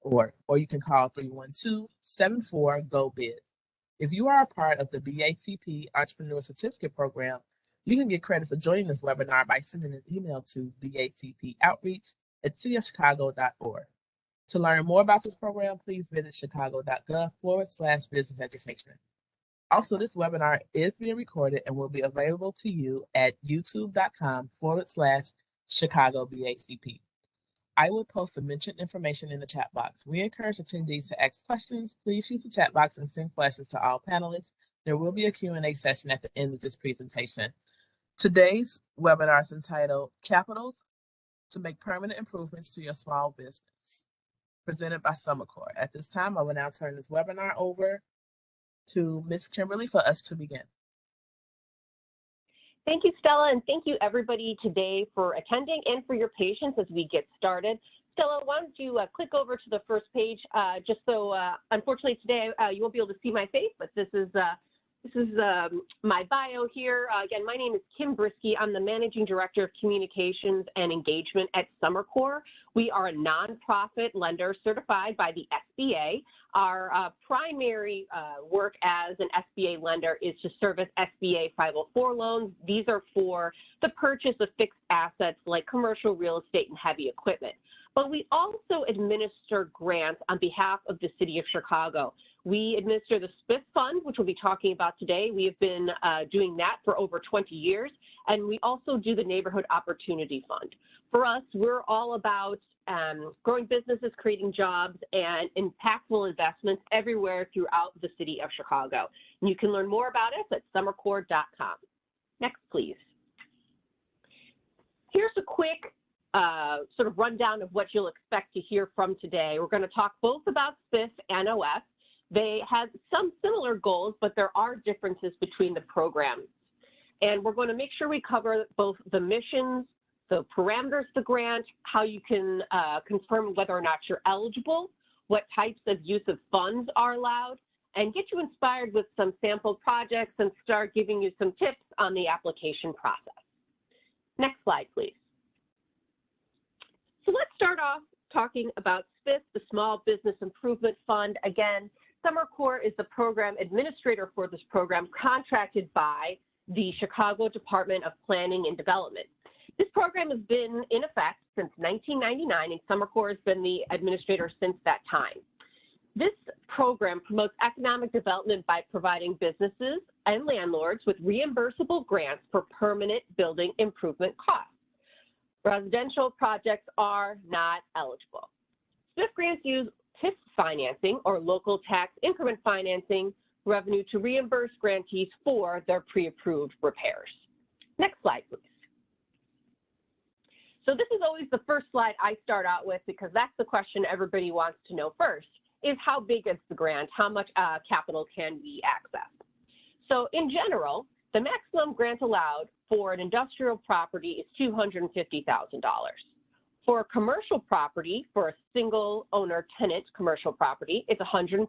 or you can call 312-74-GO-BID. If you are a part of the BACP Entrepreneur Certificate Program, you can get credit for joining this webinar by sending an email to bacpoutreach@cityofchicago.org. To learn more about this program, please visit chicago.gov/business education. Also, this webinar is being recorded and will be available to you at youtube.com/Chicago BACP. I will post the mentioned information in the chat box. We encourage attendees to ask questions. Please use the chat box and send questions to all panelists. There will be a Q&A session at the end of this presentation. Today's webinar is entitled Capitals to Make Permanent Improvements to Your Small Business, presented by SomerCor. At this time, I will now turn this webinar over to Ms. Kimberly for us to begin. Thank you, Stella, and thank you everybody today for attending and for your patience as we get started. Stella, why don't you click over to the first page, just so, unfortunately today you won't be able to see my face, but this is my bio here. Again, my name is Kim Brisky. I'm the Managing Director of Communications and Engagement at SomerCor. We are a nonprofit lender certified by the SBA. Our primary work as an SBA lender is to service SBA 504 loans. These are for the purchase of fixed assets like commercial real estate and heavy equipment. But we also administer grants on behalf of the City of Chicago. We administer the SBIF fund, which we'll be talking about today. We have been doing that for over 20 years, and we also do the Neighborhood Opportunity Fund. For us, we're all about growing businesses, creating jobs, and impactful investments everywhere throughout the City of Chicago. And you can learn more about us at SomerCor.com. Next, please. Here's a quick sort of rundown of what you'll expect to hear from today. We're going to talk both about SBIF and NOF. They have some similar goals, but there are differences between the programs. And we're going to make sure we cover both the missions, the parameters of the grant, how you can confirm whether or not you're eligible, what types of use of funds are allowed, and get you inspired with some sample projects and start giving you some tips on the application process. Next slide, please. So let's start off talking about SBIF, the Small Business Improvement Fund. Again, SomerCor is the program administrator for this program, contracted by the Chicago Department of Planning and Development. This program has been in effect since 1999, and SomerCor has been the administrator since that time. This program promotes economic development by providing businesses and landlords with reimbursable grants for permanent building improvement costs. Residential projects are not eligible. SBIF grants use TIF financing, or local tax increment financing, revenue to reimburse grantees for their pre-approved repairs. Next slide, please. So this is always the first slide I start out with because that's the question everybody wants to know first, is how big is the grant? How much capital can we access? So in general, the maximum grant allowed for an industrial property is $250,000. For a commercial property, for a single owner tenant commercial property, it's $150,000.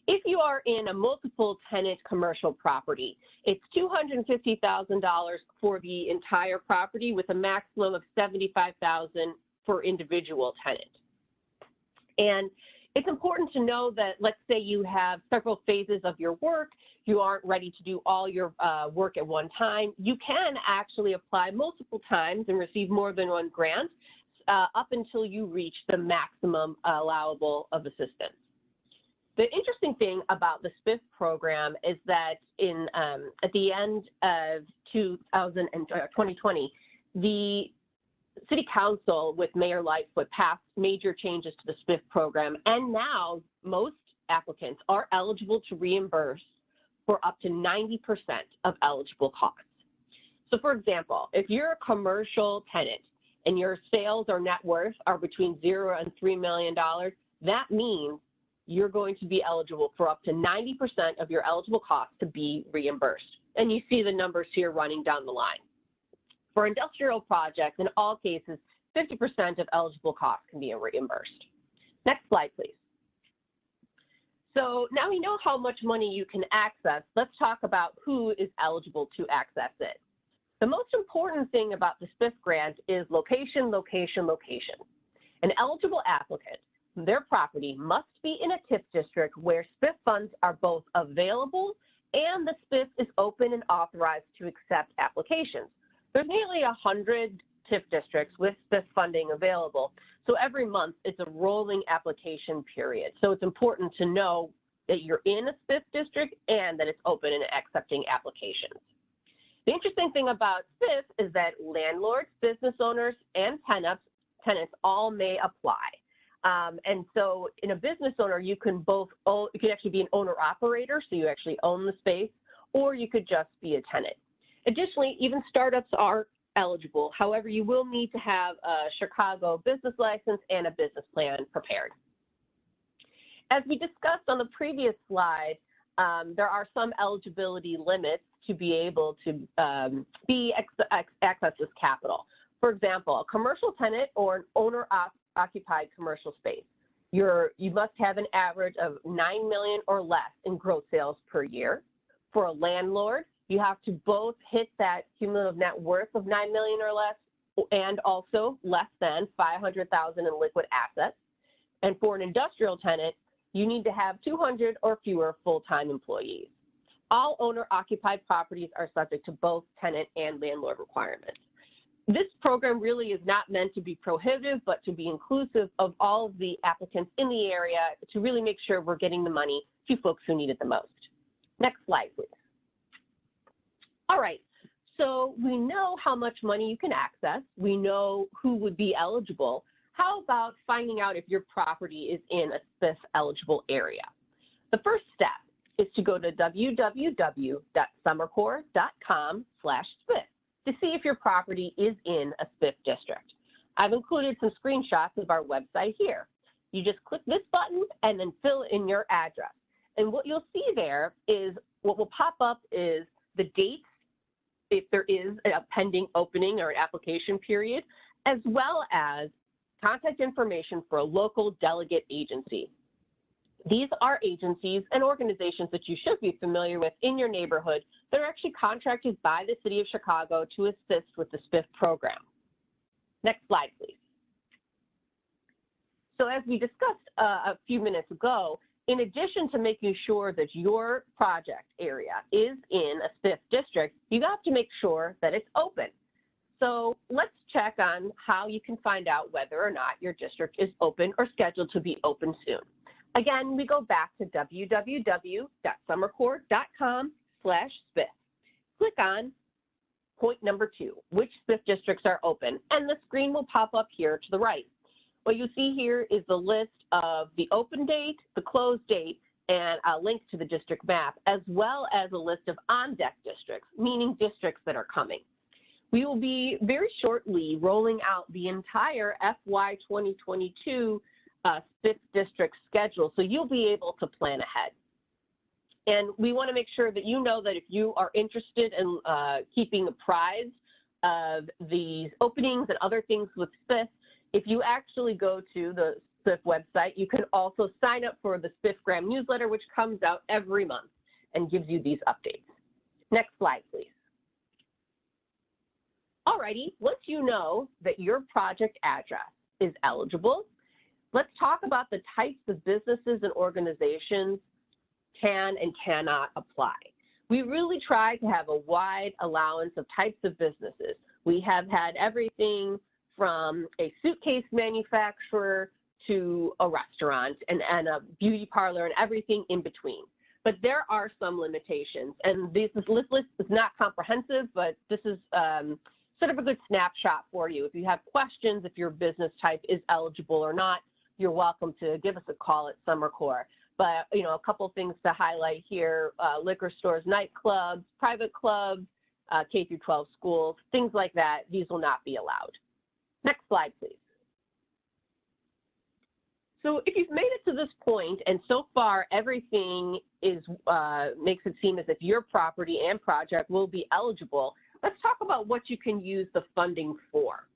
If you are in a multiple tenant commercial property, it's $250,000 for the entire property with a maximum of $75,000 for individual tenant. And it's important to know that, let's say you have several phases of your work, you aren't ready to do all your work at one time, you can actually apply multiple times and receive more than one grant up until you reach the maximum allowable of assistance. The interesting thing about the SBIF program is that at the end of 2020, the City Council with Mayor Lightfoot passed major changes to the SBIF program, and now most applicants are eligible to reimburse for up to 90% of eligible costs. So for example, if you're a commercial tenant and your sales or net worth are between $0 and $3 million, that means you're going to be eligible for up to 90% of your eligible costs to be reimbursed. And you see the numbers here running down the line. For industrial projects, in all cases, 50% of eligible costs can be reimbursed. Next slide, please. So now we know how much money you can access. Let's talk about who is eligible to access it. The most important thing about the SBIF grant is location, location, location. An eligible applicant, their property must be in a TIF district where SBIF funds are both available and the SBIF is open and authorized to accept applications. There's nearly 100 TIF districts with SBIF funding available, so every month it's a rolling application period. So it's important to know that you're in a SBIF district and that it's open and accepting applications. The interesting thing about SBIF is that landlords, business owners, and tenants all may apply. And so in a business owner, you can actually be an owner-operator, so you actually own the space, or you could just be a tenant. Additionally, even startups are eligible. However, you will need to have a Chicago business license and a business plan prepared. As we discussed on the previous slide, there are some eligibility limits to be able to access this capital. For example, a commercial tenant or an owner-occupied commercial space. You must have an average of $9 million or less in gross sales per year. For a landlord, you have to both hit that cumulative net worth of $9 million or less and also less than $500,000 in liquid assets. And for an industrial tenant, you need to have 200 or fewer full-time employees. All owner-occupied properties are subject to both tenant and landlord requirements. This program really is not meant to be prohibitive, but to be inclusive of all of the applicants in the area to really make sure we're getting the money to folks who need it the most. Next slide, please. All right, so we know how much money you can access. We know who would be eligible. How about finding out if your property is in a SBIF eligible area? The first step is to go to www.SomerCor.com/SBIF to see if your property is in a SBIF district. I've included some screenshots of our website here. You just click this button and then fill in your address. And what you'll see there is, what will pop up is the dates, if there is a pending opening or an application period, as well as contact information for a local delegate agency. These are agencies and organizations that you should be familiar with in your neighborhood that are actually contracted by the City of Chicago to assist with the SBIF program. Next slide, please. So as we discussed a few minutes ago, in addition to making sure that your project area is in a SBIF district, you have to make sure that it's open. So let's check on how you can find out whether or not your district is open or scheduled to be open soon. Again, we go back to www.SomerCor.com/SBIF. Click on point number 2, which SBIF districts are open, and the screen will pop up here to the right. What you see here is the list of the open date, the close date, and a link to the district map, as well as a list of on-deck districts, meaning districts that are coming. We will be very shortly rolling out the entire FY 2022 SBIF district schedule, so you'll be able to plan ahead. And we want to make sure that you know that if you are interested in keeping apprised of these openings and other things with SBIF, if you actually go to the SBIF website, you can also sign up for the SBIF Graham newsletter, which comes out every month and gives you these updates. Next slide, please. Alrighty, once you know that your project address is eligible, let's talk about the types of businesses and organizations can and cannot apply. We really try to have a wide allowance of types of businesses. We have had everything from a suitcase manufacturer to a restaurant and a beauty parlor and everything in between. But there are some limitations, and this list is not comprehensive, but this is sort of a good snapshot for you. If you have questions, if your business type is eligible or not, you're welcome to give us a call at SomerCor. But, you know, a couple of things to highlight here, liquor stores, nightclubs, private clubs, K through 12 schools, things like that, these will not be allowed. Next slide, please. So if you've made it to this point, and so far everything is makes it seem as if your property and project will be eligible, let's talk about what you can use the funding for.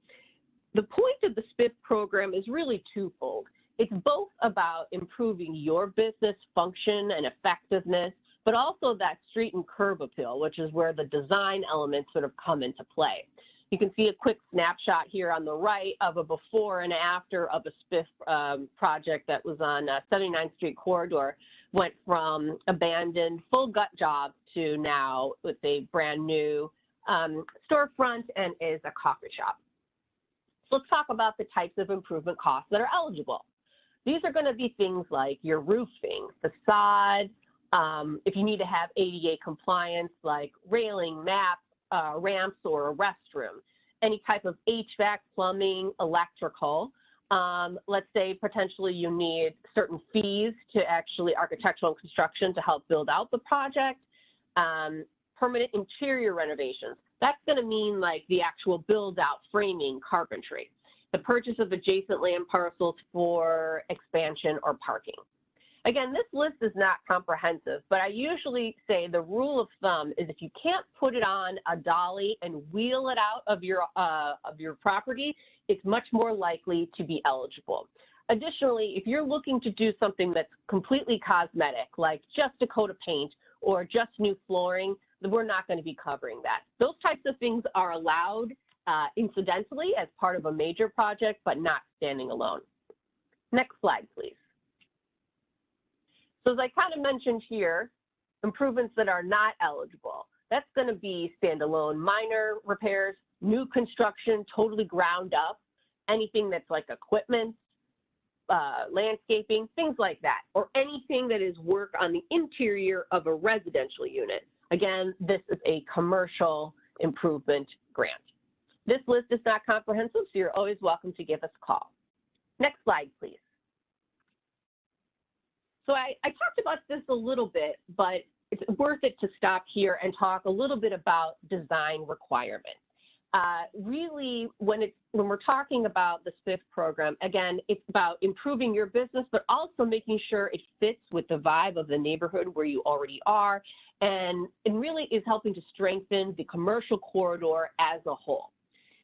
The point of the SBIF program is really twofold. It's both about improving your business function and effectiveness, but also that street and curb appeal, which is where the design elements sort of come into play. You can see a quick snapshot here on the right of a before and after of a SBIF project that was on 79th Street corridor. Went from abandoned full gut job to now with a brand new storefront and is a coffee shop. So let's talk about the types of improvement costs that are eligible. These are going to be things like your roofing, facade, if you need to have ADA compliance like railing, ramps, or a restroom, any type of HVAC, plumbing, electrical. Let's say potentially you need certain fees to actually architectural and construction to help build out the project. Permanent interior renovations. That's going to mean like the actual build out, framing, carpentry. The purchase of adjacent land parcels for expansion or parking. Again, this list is not comprehensive, but I usually say the rule of thumb is if you can't put it on a dolly and wheel it out of your property, it's much more likely to be eligible. Additionally, if you're looking to do something that's completely cosmetic, like just a coat of paint or just new flooring, then we're not going to be covering that. Those types of things are allowed incidentally as part of a major project, but not standing alone. Next slide, please. So as I kind of mentioned here, improvements that are not eligible, that's going to be standalone minor repairs, new construction, totally ground up, anything that's like equipment, landscaping, things like that, or anything that is work on the interior of a residential unit. Again, this is a commercial improvement grant. This list is not comprehensive, so you're always welcome to give us a call. Next slide, please. So I talked about this a little bit, but it's worth it to stop here and talk a little bit about design requirements. Really, when we're talking about the SBIF program, again, it's about improving your business, but also making sure it fits with the vibe of the neighborhood where you already are, and it really is helping to strengthen the commercial corridor as a whole.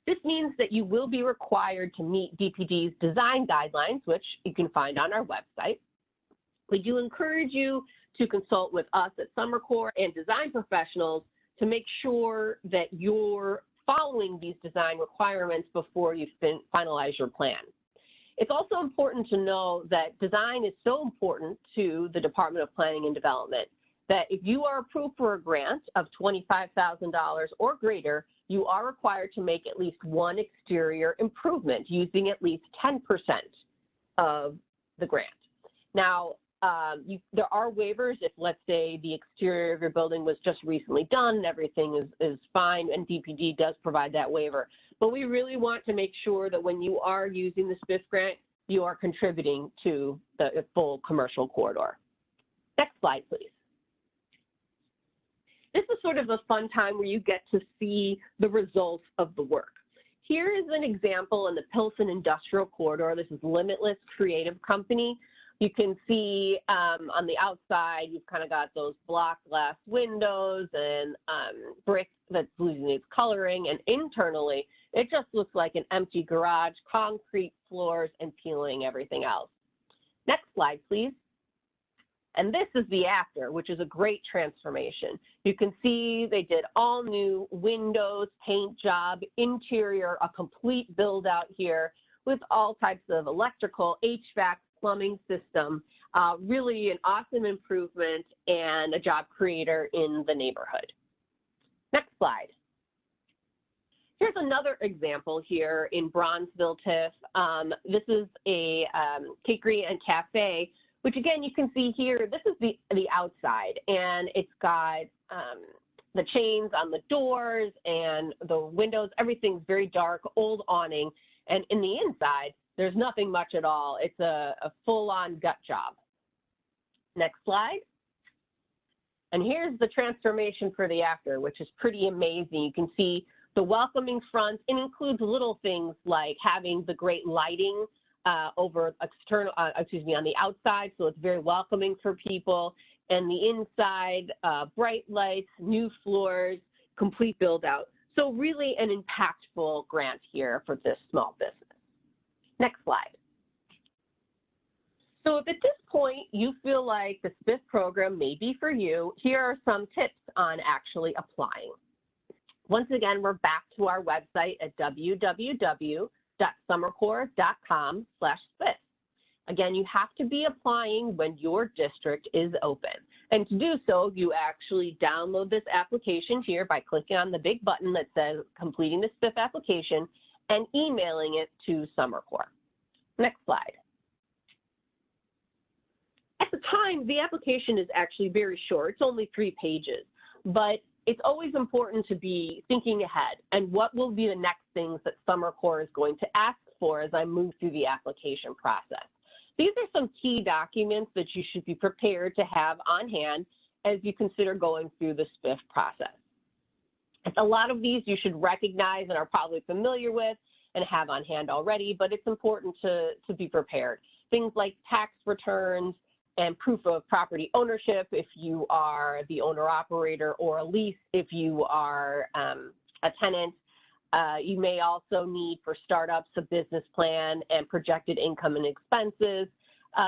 This means that you will be required to meet DPD's design guidelines, which you can find on our website. We do encourage you to consult with us at SomerCor and design professionals to make sure that you're following these design requirements before you finalize your plan. It's also important to know that design is so important to the Department of Planning and Development that if you are approved for a grant of $25,000 or greater, you are required to make at least one exterior improvement using at least 10% of the grant. Now, there are waivers if, let's say, the exterior of your building was just recently done and everything is fine, and DPD does provide that waiver. But we really want to make sure that when you are using the SBIF grant, you are contributing to the full commercial corridor. Next slide, please. This is sort of a fun time where you get to see the results of the work. Here is an example in the Pilsen Industrial Corridor. This is Limitless Creative Company. You can see on the outside, you've kind of got those block glass windows and brick that's losing its coloring, and internally, it just looks like an empty garage, concrete floors, and peeling everything else. Next slide, please. And this is the after, which is a great transformation. You can see they did all new windows, paint job, interior, a complete build out here with all types of electrical, HVAC, plumbing system, really an awesome improvement and a job creator in the neighborhood. Next slide. Here's another example here in Bronzeville, TIFF. This is a cakery and cafe, which again, you can see here, this is the outside, and it's got the chains on the doors and the windows, everything's very dark, old awning, and in the inside, there's nothing much at all. It's a full-on gut job. Next slide. And here's the transformation for the after, which is pretty amazing. You can see the welcoming front. It includes little things like having the great lighting over external, on the outside, so it's very welcoming for people. And the inside, bright lights, new floors, complete build out. So really an impactful grant here for this small business. Next slide. So if at this point you feel like the SBIF program may be for you, here are some tips on actually applying. Once again, we're back to our website at www.somercor.com/SBIF. Again, you have to be applying when your district is open. And to do so, you actually download this application here by clicking on the big button that says completing the SBIF application and emailing it to SomerCor. Next slide. At the time, the application is actually very short. It's only 3 pages, but it's always important to be thinking ahead and what will be the next things that SomerCor is going to ask for as I move through the application process. These are some key documents that you should be prepared to have on hand as you consider going through the SBIF process. A lot of these you should recognize and are probably familiar with and have on hand already, but it's important to be prepared. Things like tax returns and proof of property ownership if you are the owner-operator, or a lease if you are a tenant. You may also need for startups a business plan and projected income and expenses,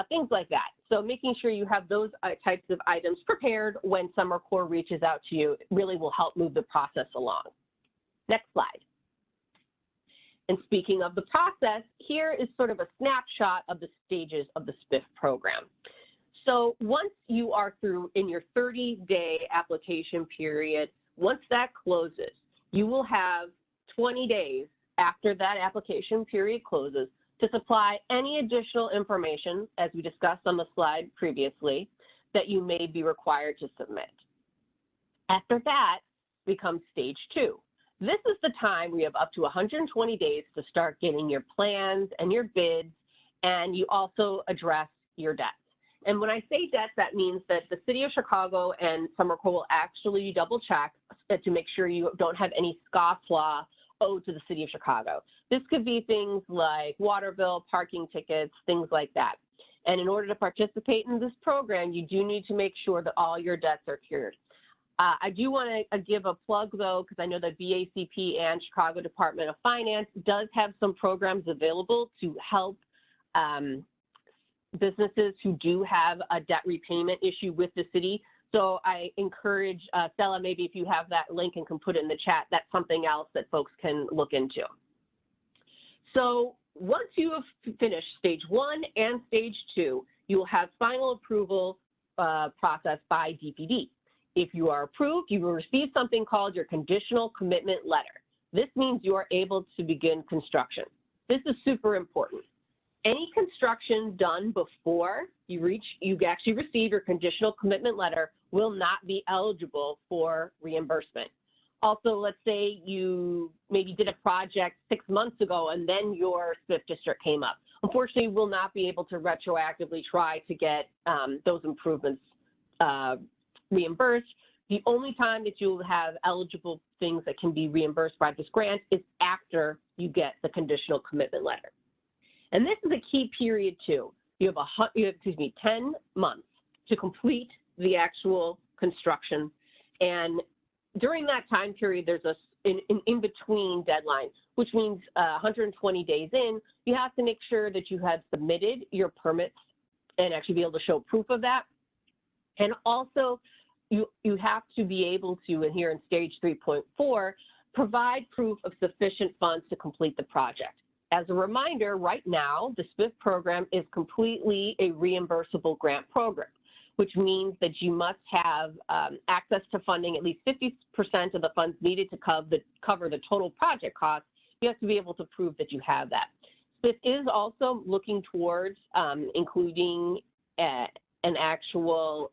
things like that. So making sure you have those types of items prepared when SomerCor reaches out to you really will help move the process along. Next slide. And speaking of the process, here is sort of a snapshot of the stages of the SBIF program. So once you are through in your 30-day application period, once that closes, you will have 20 days after that application period closes to supply any additional information, as we discussed on the slide previously, that you may be required to submit. After that becomes stage 2. This is the time we have up to 120 days to start getting your plans and your bids, and you also address your debts. And when I say debts, that means that the City of Chicago and SomerCor will actually double check to make sure you don't have any scofflaw owed to the City of Chicago. This could be things like water bill, parking tickets, things like that. And in order to participate in this program, you do need to make sure that all your debts are cleared. I do want to give a plug, though, because I know that BACP and Chicago Department of Finance does have some programs available to help businesses who do have a debt repayment issue with the city. So I encourage, Stella, maybe if you have that link and can put it in the chat, that's something else that folks can look into. So once you have finished stage 1 and stage 2, you will have final approval process by DPD. If you are approved, you will receive something called your conditional commitment letter. This means you are able to begin construction. This is super important. Any construction done before you actually receive your conditional commitment letter will not be eligible for reimbursement. Also, let's say you maybe did a project 6 months ago and then your SBIF district came up. Unfortunately, you will not be able to retroactively try to get those improvements reimbursed. The only time that you'll have eligible things that can be reimbursed by this grant is after you get the conditional commitment letter. And this is a key period too. You have 10 months to complete the actual construction. And during that time period, there's an in-between deadline, which means 120 days in, you have to make sure that you have submitted your permits and actually be able to show proof of that. And also, you have to be able to, and here in stage 3.4, provide proof of sufficient funds to complete the project. As a reminder, right now, the SBIF program is completely a reimbursable grant program, which means that you must have access to funding at least 50% of the funds needed to cover the total project cost. You have to be able to prove that you have that. SBIF is also looking towards including an actual,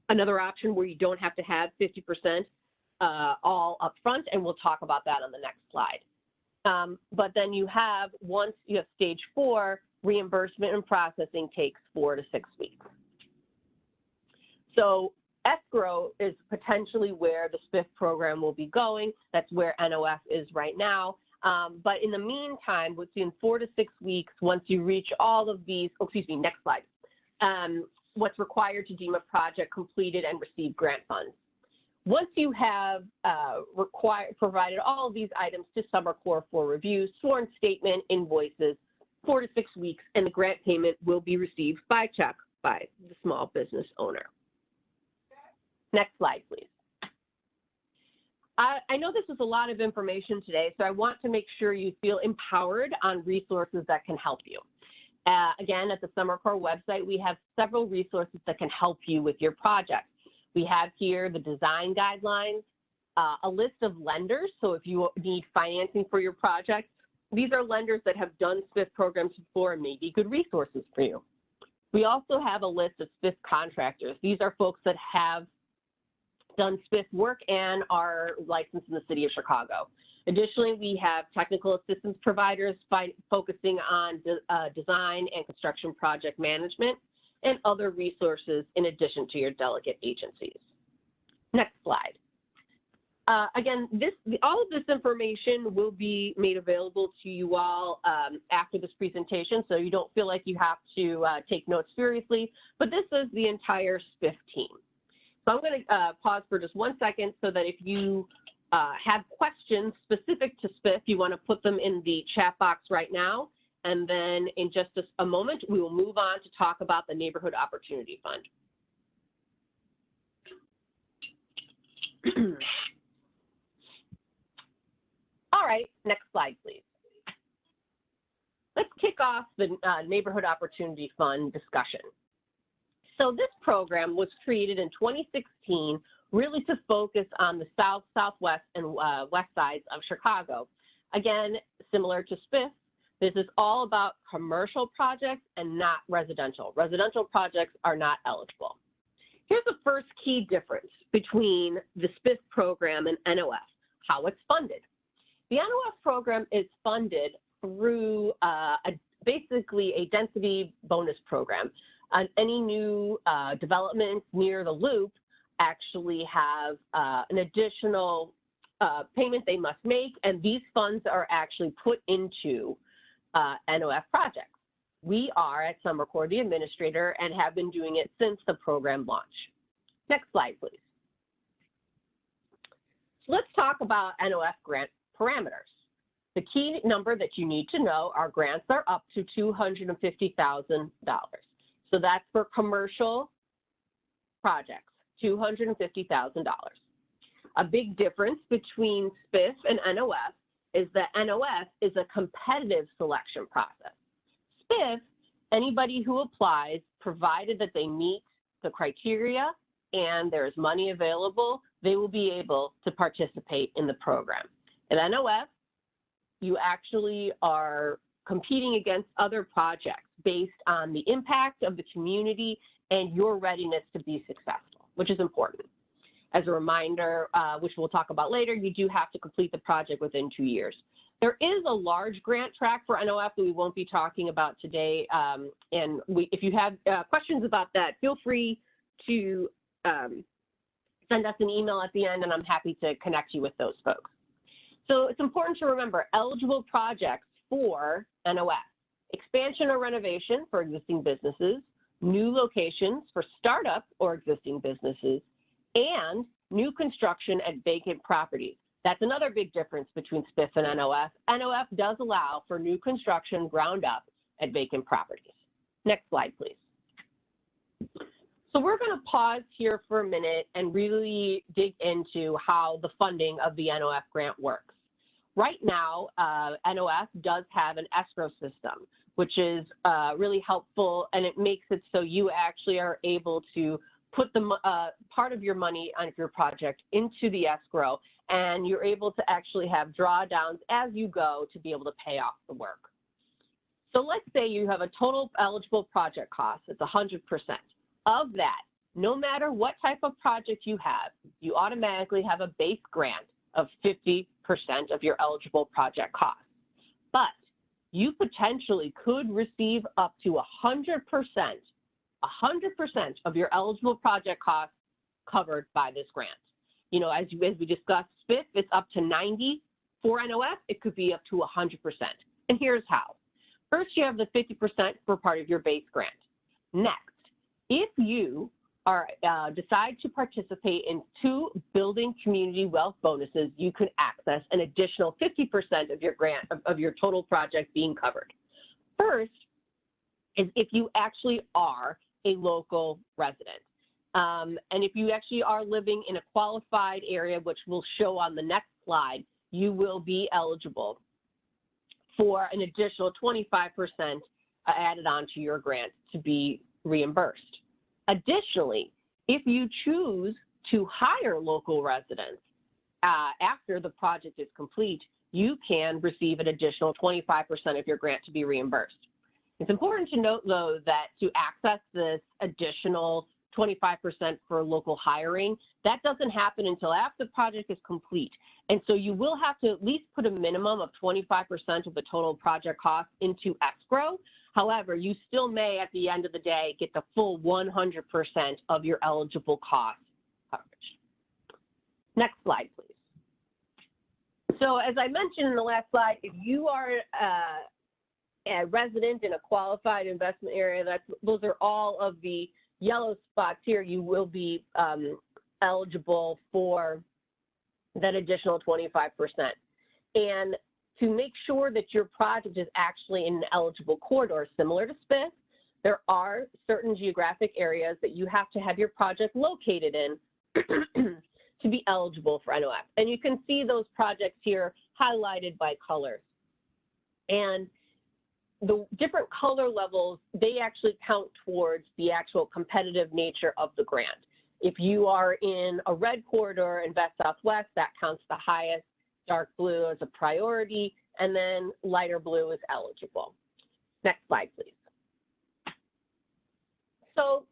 another option where you don't have to have 50% all up front, and we'll talk about that on the next slide. But then once you have stage 4, reimbursement and processing takes 4 to 6 weeks. So escrow is potentially where the SBIF program will be going. That's where NOF is right now. But in the meantime, within 4 to 6 weeks, once you reach all of these, next slide, what's required to deem a project completed and receive grant funds. Once you have provided all of these items to SomerCor for review, sworn statement, invoices, 4 to 6 weeks, and the grant payment will be received by check by the small business owner. Next slide, please. I know this is a lot of information today, so I want to make sure you feel empowered on resources that can help you. Again, at the SomerCor website, we have several resources that can help you with your project. We have here the design guidelines, a list of lenders, so if you need financing for your project, these are lenders that have done SBIF programs before and may be good resources for you. We also have a list of SBIF contractors. These are folks that have done SBIF work and are licensed in the city of Chicago. Additionally, we have technical assistance providers focusing on design and construction project management and other resources in addition to your delegate agencies. Next slide. Again, all of this information will be made available to you all after this presentation, so you don't feel like you have to take notes seriously, but this is the entire SBIF team. So I'm going to pause for just 1 second so that if you have questions specific to SBIF, you want to put them in the chat box right now, and then in just a moment, we will move on to talk about the Neighborhood Opportunity Fund. All right, next slide, please. Let's kick off the Neighborhood Opportunity Fund discussion. So this program was created in 2016 really to focus on the south, southwest, and west sides of Chicago. Again, similar to SBIF, this is all about commercial projects and not residential. Residential projects are not eligible. Here's the first key difference between the SBIF program and NOF, how it's funded. The NOF program is funded through basically a density bonus program. Any new developments near the loop actually have an additional payment they must make, and these funds are actually put into NOF projects. We are at SomerCor the administrator and have been doing it since the program launch. Next slide, please. So let's talk about NOF grant parameters. The key number that you need to know, our grants are up to $250,000. So that's for commercial projects, $250,000. A big difference between SBIF and NOF is that NOF is a competitive selection process. SBIF, anybody who applies, provided that they meet the criteria and there is money available, they will be able to participate in the program. At NOF, you actually are competing against other projects based on the impact of the community and your readiness to be successful, which is important. As a reminder, which we'll talk about later, you do have to complete the project within 2 years. There is a large grant track for NOF that we won't be talking about today. If you have questions about that, feel free to send us an email at the end, and I'm happy to connect you with those folks. So it's important to remember eligible projects for NOF: expansion or renovation for existing businesses, new locations for startup or existing businesses, and new construction at vacant properties. That's another big difference between SBIF and NOF. NOF does allow for new construction ground up at vacant properties. Next slide, please. So we're going to pause here for a minute and really dig into how the funding of the NOF grant works. Right now, NOF does have an escrow system, which is really helpful, and it makes it so you actually are able to put the part of your money on your project into the escrow, and you're able to actually have drawdowns as you go to be able to pay off the work. So let's say you have a total eligible project cost, it's 100%. Of that, no matter what type of project you have, you automatically have a base grant of 50% of your eligible project cost. But you potentially could receive up to 100% of your eligible project costs covered by this grant. You know, as we discussed, SBIF, it's up to 90. For NOF, it could be up to 100%. And here's how. First, you have the 50% for part of your base grant. Next, if you decide to participate in 2 building community wealth bonuses, you can access an additional 50% of your grant, of your total project being covered. First is if you actually are a local resident. And if you actually are living in a qualified area, which we'll show on the next slide, you will be eligible for an additional 25% added onto your grant to be reimbursed. Additionally, if you choose to hire local residents after the project is complete, you can receive an additional 25% of your grant to be reimbursed. It's important to note, though, that to access this additional 25% for local hiring, that doesn't happen until after the project is complete. And so you will have to at least put a minimum of 25% of the total project cost into escrow. However, you still may, at the end of the day, get the full 100% of your eligible cost coverage. Next slide, please. So as I mentioned in the last slide, if you are a resident in a qualified investment area, those are all of the yellow spots here, you will be eligible for that additional 25%. And to make sure that your project is actually in an eligible corridor, similar to SBIF, there are certain geographic areas that you have to have your project located in to be eligible for NOF. And you can see those projects here highlighted by colors. And the different color levels, they actually count towards the actual competitive nature of the grant. If you are in a red corridor, INVESTSouthWest, that counts the highest. Dark blue is a priority, and then lighter blue is eligible. Next slide, please. So,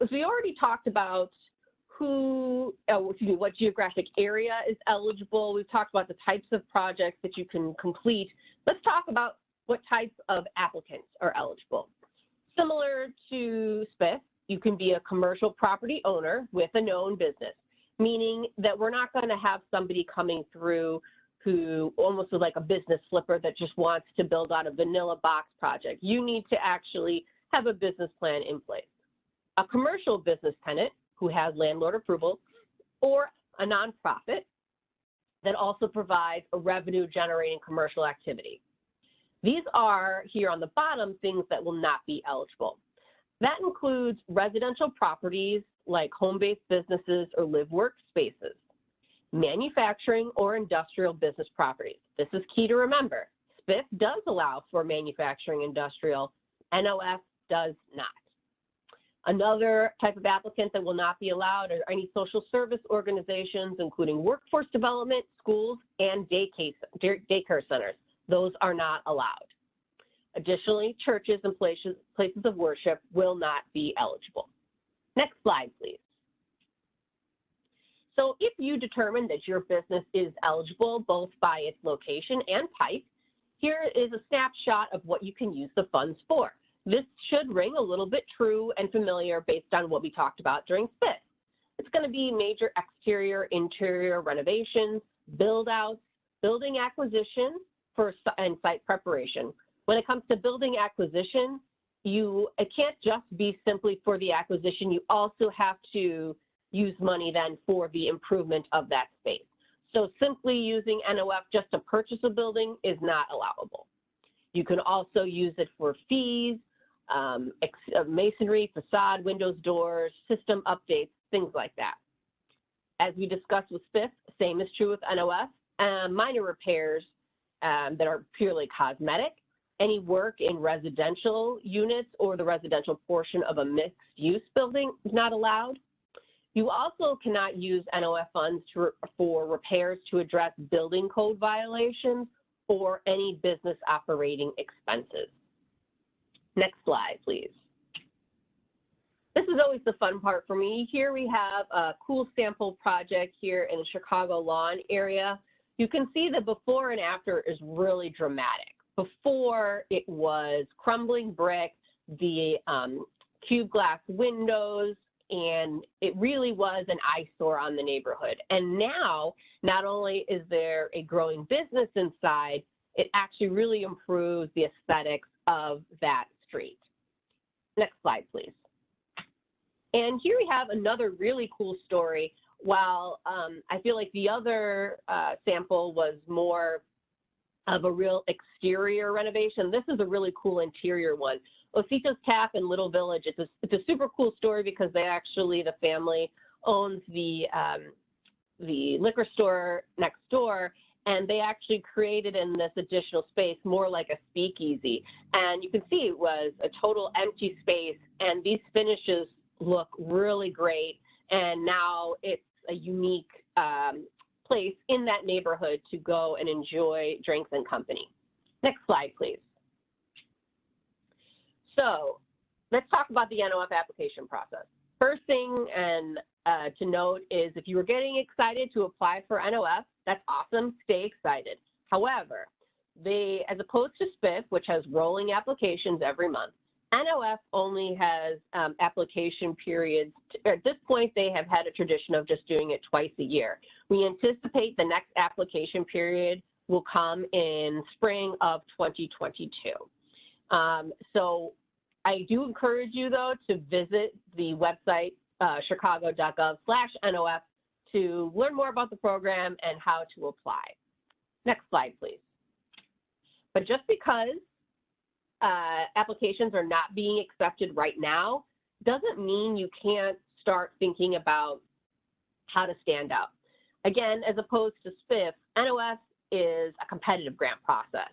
as we already talked about what geographic area is eligible, we've talked about the types of projects that you can complete. Let's talk about what types of applicants are eligible. Similar to SBIF, you can be a commercial property owner with a known business, meaning that we're not going to have somebody coming through who almost is like a business flipper that just wants to build out a vanilla box project. You need to actually have a business plan in place. A commercial business tenant who has landlord approval, or a nonprofit that also provides a revenue-generating commercial activity. These are, here on the bottom, things that will not be eligible. That includes residential properties like home-based businesses or live-work spaces, manufacturing or industrial business properties. This is key to remember. SBIF does allow for manufacturing industrial, NOF does not. Another type of applicant that will not be allowed are any social service organizations, including workforce development, schools, and daycare centers. Those are not allowed. Additionally, churches and places of worship will not be eligible. Next slide, please. So if you determine that your business is eligible both by its location and type, here is a snapshot of what you can use the funds for. This should ring a little bit true and familiar based on what we talked about during SBIF. It's going to be major exterior, interior renovations, build-outs, building acquisition and site preparation. When it comes to building acquisition, it can't just be simply for the acquisition. You also have to use money then for the improvement of that space. So simply using NOF just to purchase a building is not allowable. You can also use it for fees, masonry, facade, windows, doors, system updates, things like that. As we discussed with SBIF, same is true with NOF. Minor repairs that are purely cosmetic, any work in residential units or the residential portion of a mixed-use building is not allowed. You also cannot use NOF funds for repairs to address building code violations or any business operating expenses. Next slide, please. This is always the fun part for me. Here we have a cool sample project here in the Chicago Lawn area. You can see the before and after is really dramatic. Before, it was crumbling brick, the cube glass windows, and it really was an eyesore on the neighborhood. And now, not only is there a growing business inside, it actually really improves the aesthetics of that street. Next slide, please. And here we have another really cool story. While I feel like the other sample was more of a real exterior renovation. This is a really cool interior one. Ositos Tap in Little Village, it's a super cool story because the family owns the liquor store next door, and they actually created in this additional space more like a speakeasy. And you can see it was a total empty space, and these finishes look really great, and now it's a unique place in that neighborhood to go and enjoy drinks and company. Next slide, please. So let's talk about the NOF application process. First thing to note is if you were getting excited to apply for NOF, that's awesome, stay excited. However, as opposed to SBIF, which has rolling applications every month, NOF only has application periods. At this point, they have had a tradition of just doing it twice a year. We anticipate the next application period will come in spring of 2022. So I do encourage you, though, to visit the website, chicago.gov/NOF, to learn more about the program and how to apply. Next slide, please. But just because applications are not being accepted right now doesn't mean you can't start thinking about how to stand out. Again, as opposed to SBIF, NOF is a competitive grant process,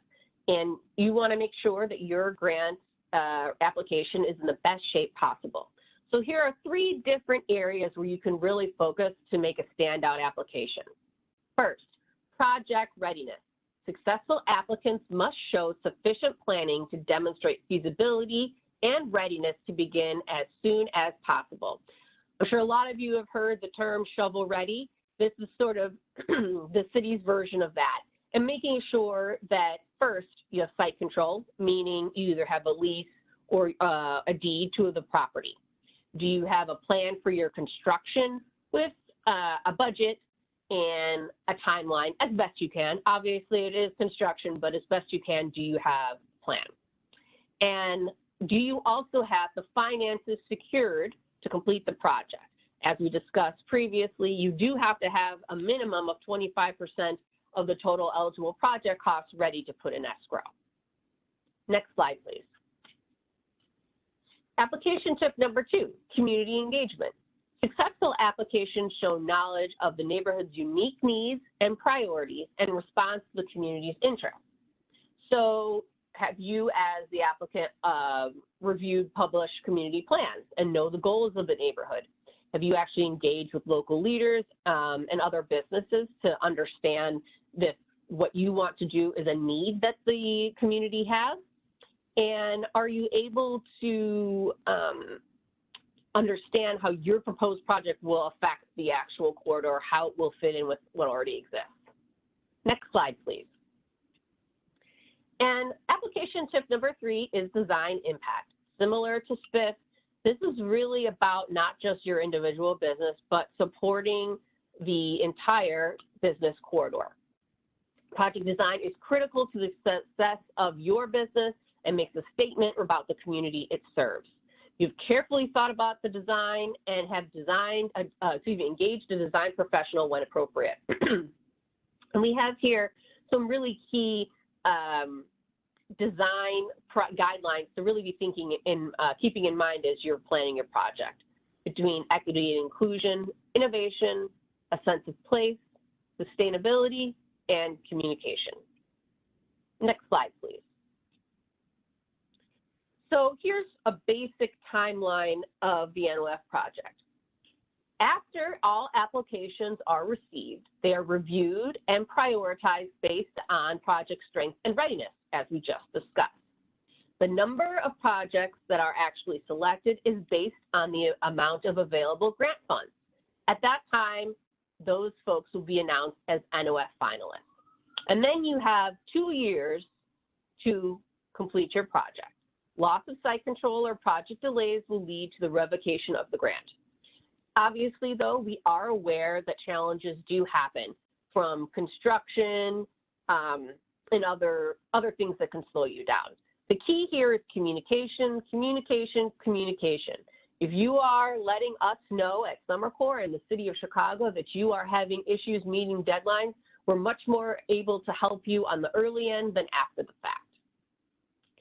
and you want to make sure that your grant application is in the best shape possible. So here are 3 different areas where you can really focus to make a standout application. First, project readiness. Successful applicants must show sufficient planning to demonstrate feasibility and readiness to begin as soon as possible. I'm sure a lot of you have heard the term shovel ready. This is sort of the city's version of that. And making sure that first you have site control, meaning you either have a lease or a deed to the property. Do you have a plan for your construction with a budget and a timeline as best you can? Obviously, it is construction, but as best you can, do you have a plan? And do you also have the finances secured to complete the project? As we discussed previously, you do have to have a minimum of 25% of the total eligible project costs ready to put in escrow. Next slide, please. Application tip number 2, community engagement. Successful applications show knowledge of the neighborhood's unique needs and priorities and response to the community's interests. So have you, as the applicant, reviewed published community plans and know the goals of the neighborhood? Have you actually engaged with local leaders and other businesses to understand that what you want to do is a need that the community has? And are you able to understand how your proposed project will affect the actual corridor, how it will fit in with what already exists? Next slide, please. And application tip number 3 is design impact. Similar to SBIF, this is really about not just your individual business, but supporting the entire business corridor. Project design is critical to the success of your business and makes a statement about the community it serves. You've carefully thought about the design and have engaged a design professional when appropriate. And we have here some really key design guidelines to really be thinking in, keeping in mind as you're planning your project, between equity and inclusion, innovation, a sense of place, sustainability, and communication. Next slide, please. So here's a basic timeline of the NOF project. After all applications are received, they are reviewed and prioritized based on project strength and readiness, as we just discussed. The number of projects that are actually selected is based on the amount of available grant funds. At that time, those folks will be announced as NOF finalists. And then you have 2 years to complete your project. Loss of site control or project delays will lead to the revocation of the grant. Obviously, though, we are aware that challenges do happen from construction and other things that can slow you down. The key here is communication, communication, communication. If you are letting us know at SomerCor and the City of Chicago that you are having issues meeting deadlines, We're much more able to help you on the early end than after the fact.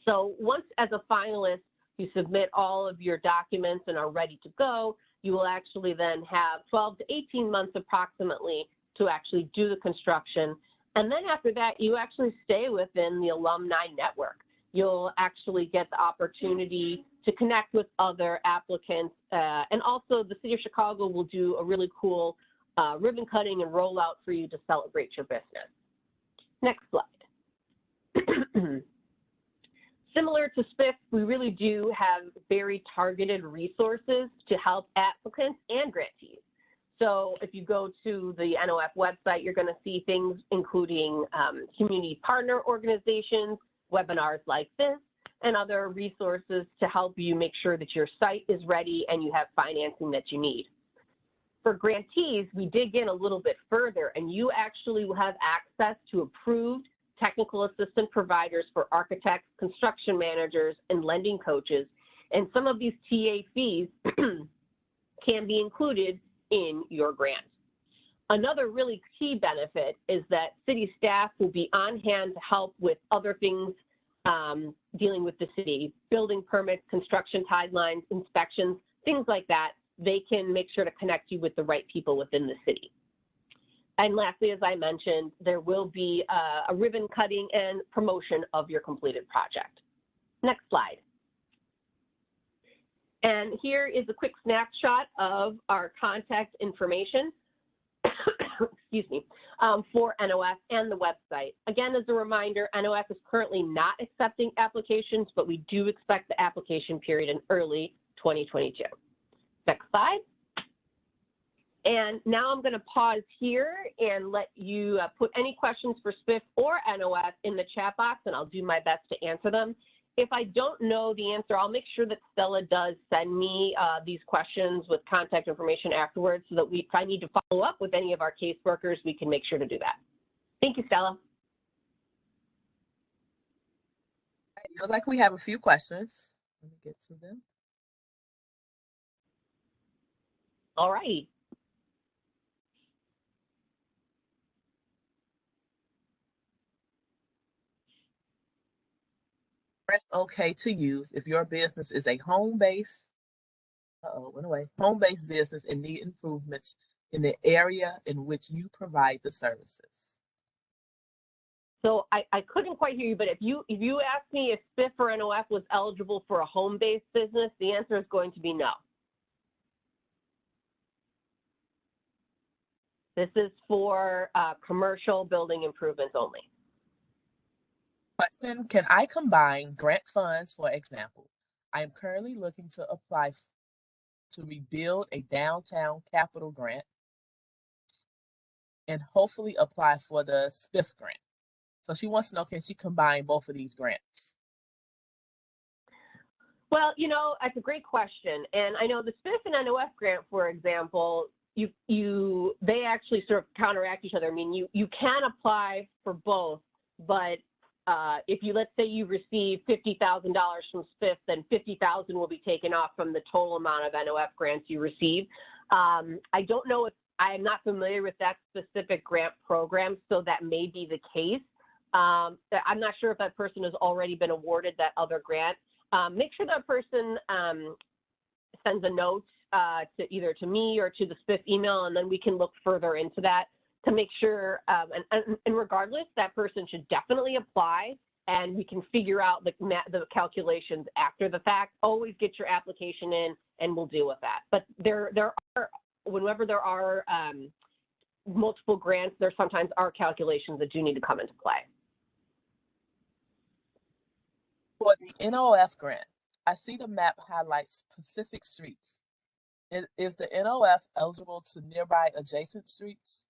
So once as a finalist, you submit all of your documents and are ready to go, you will actually then have 12 to 18 months approximately to actually do the construction. And then after that, you actually stay within the alumni network. You'll actually get the opportunity to connect with other applicants. And also the City of Chicago will do a really cool ribbon cutting and rollout for you to celebrate your business. Next slide. Similar to SBIF, we really do have very targeted resources to help applicants and grantees. So if you go to the NOF website, you're going to see things including community partner organizations, webinars like this, and other resources to help you make sure that your site is ready and you have financing that you need. For grantees, we dig in a little bit further, and you actually will have access to approved technical assistant providers for architects, construction managers, and lending coaches. And some of these TA fees can be included in your grant. Another really key benefit is that city staff will be on hand to help with other things dealing with the city, building permits, construction timelines, inspections, things like that. They can make sure to connect you with the right people within the city. And lastly, as I mentioned, there will be a ribbon cutting and promotion of your completed project. Next slide. And here is a quick snapshot of our contact information, excuse me, for NOF and the website. Again, as a reminder, NOF is currently not accepting applications, but we do expect the application period in early 2022. Next slide. And now I'm going to pause here and let you put any questions for SBIF or NOF in the chat box, and I'll do my best to answer them. If I don't know the answer, I'll make sure that Stella does send me these questions with contact information afterwards so that if I need to follow up with any of our caseworkers, we can make sure to do that. Thank you, Stella. I feel like we have a few questions. Let me get to them. All right. Okay to use if your business is a home-based, home-based business and need improvements in the area in which you provide the services. So I couldn't quite hear you, but if you asked me if SBIF or NOF was eligible for a home-based business, the answer is going to be no. This is for commercial building improvements only. Question, can I combine grant funds, for example? I am currently looking to apply to rebuild a downtown capital grant and hopefully apply for the SBIF grant. So she wants to know, can she combine both of these grants? Well, you know, that's a great question. And I know the SBIF and NOF grant, for example, they actually sort of counteract each other. I mean, you can apply for both, but if you, let's say you receive $50,000 from SBIF, then $50,000 will be taken off from the total amount of NOF grants you receive. I don't know if, I am not familiar with that specific grant program, so that may be the case. I'm not sure if that person has already been awarded that other grant. Make sure that person sends a note to either to me or to the SBIF email, and then we can look further into that to make sure, and regardless, that person should definitely apply, and we can figure out the calculations after the fact. Always get your application in, and we'll deal with that. But there are, whenever there are multiple grants, there sometimes are calculations that do need to come into play. For the NOF grant, I see the map highlights specific streets. Is the NOF eligible to nearby adjacent streets?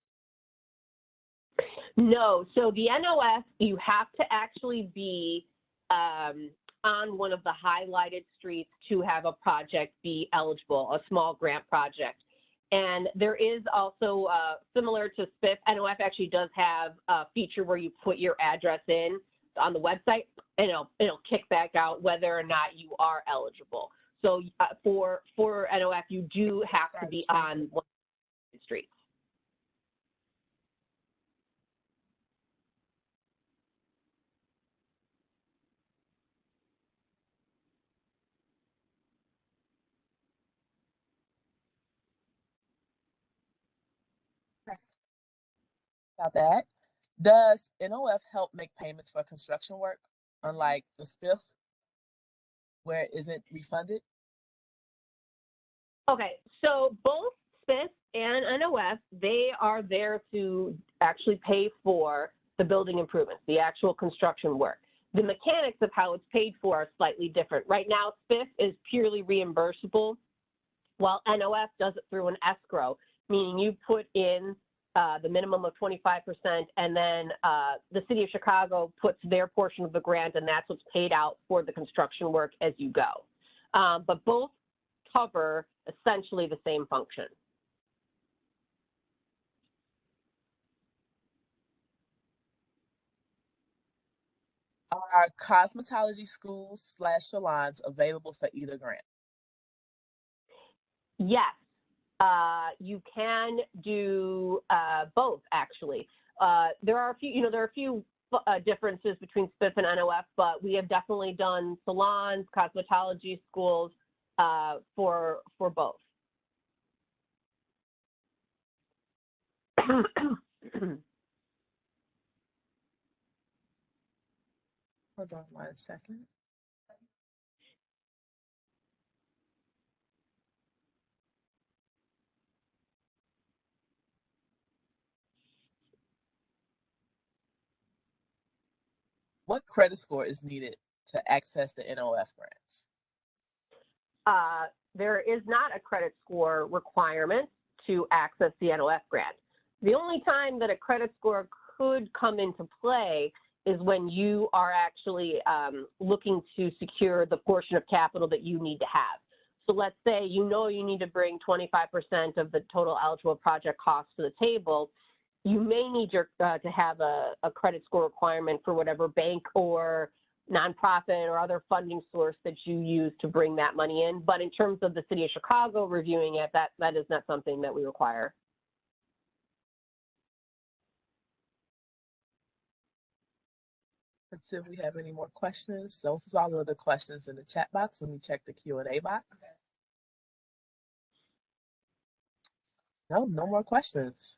No, so the NOF, you have to actually be on one of the highlighted streets to have a project be eligible, a small grant project. And there is also, similar to SBIF, NOF actually does have a feature where you put your address in on the website, and it'll kick back out whether or not you are eligible. So for NOF, you do have to be on one of the streets. about that. Does NOF help make payments for construction work, unlike the SBIF, where it isn't refunded? Okay, so both SBIF and NOF, they are there to actually pay for the building improvements, the actual construction work. The mechanics of how it's paid for are slightly different. Right now, SBIF is purely reimbursable, while NOF does it through an escrow, meaning you put in the minimum of 25%, and then the City of Chicago puts their portion of the grant, and that's what's paid out for the construction work as you go. But both cover essentially the same function. Are cosmetology schools / salons available for either grant? Yes, you can do both, actually. There are a few differences between SBIF and NOF, but we have definitely done salons, cosmetology schools for both. Hold on 1 second. What credit score is needed to access the NOF grants? There is not a credit score requirement to access the NOF grant. The only time that a credit score could come into play is when you are actually looking to secure the portion of capital that you need to have. So let's say you need to bring 25% of the total eligible project cost to the table. You may need to have a credit score requirement for whatever bank or nonprofit or other funding source that you use to bring that money in. But in terms of the City of Chicago reviewing it, that is not something that we require. Let's see if we have any more questions. Those are all of the questions in the chat box. Let me check the Q&A box. No more questions.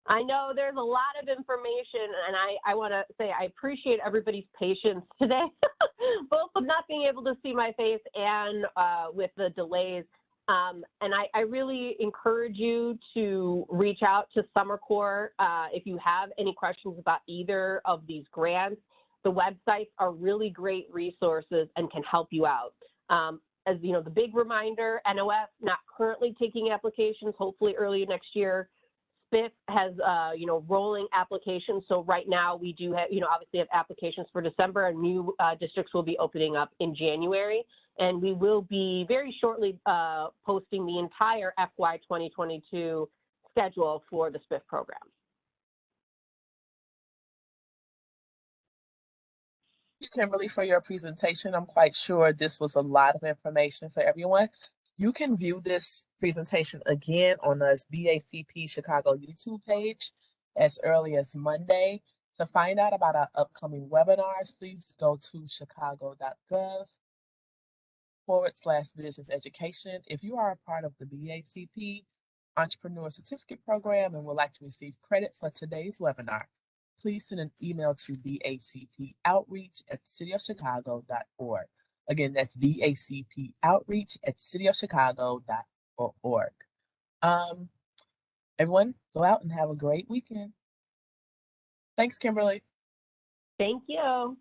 I know there's a lot of information, and I want to say I appreciate everybody's patience today, both with not being able to see my face and with the delays. And I really encourage you to reach out to SomerCor if you have any questions about either of these grants. The websites are really great resources and can help you out. As you know, the big reminder, NOF not currently taking applications, hopefully early next year. SBIF has, rolling applications. So right now we do have, obviously have applications for December, and new districts will be opening up in January. And we will be very shortly posting the entire FY 2022 schedule for the SBIF program. Thank you, Kimberly, for your presentation. I'm quite sure this was a lot of information for everyone. You can view this presentation again on the BACP Chicago YouTube page as early as Monday. To find out about our upcoming webinars, please go to chicago.gov/business education. If you are a part of the BACP Entrepreneur Certificate Program and would like to receive credit for today's webinar, please send an email to bacpoutreach@cityofchicago.org. Again, that's bacpoutreach@cityofchicago.org. Everyone, go out and have a great weekend. Thanks, Kimberly. Thank you.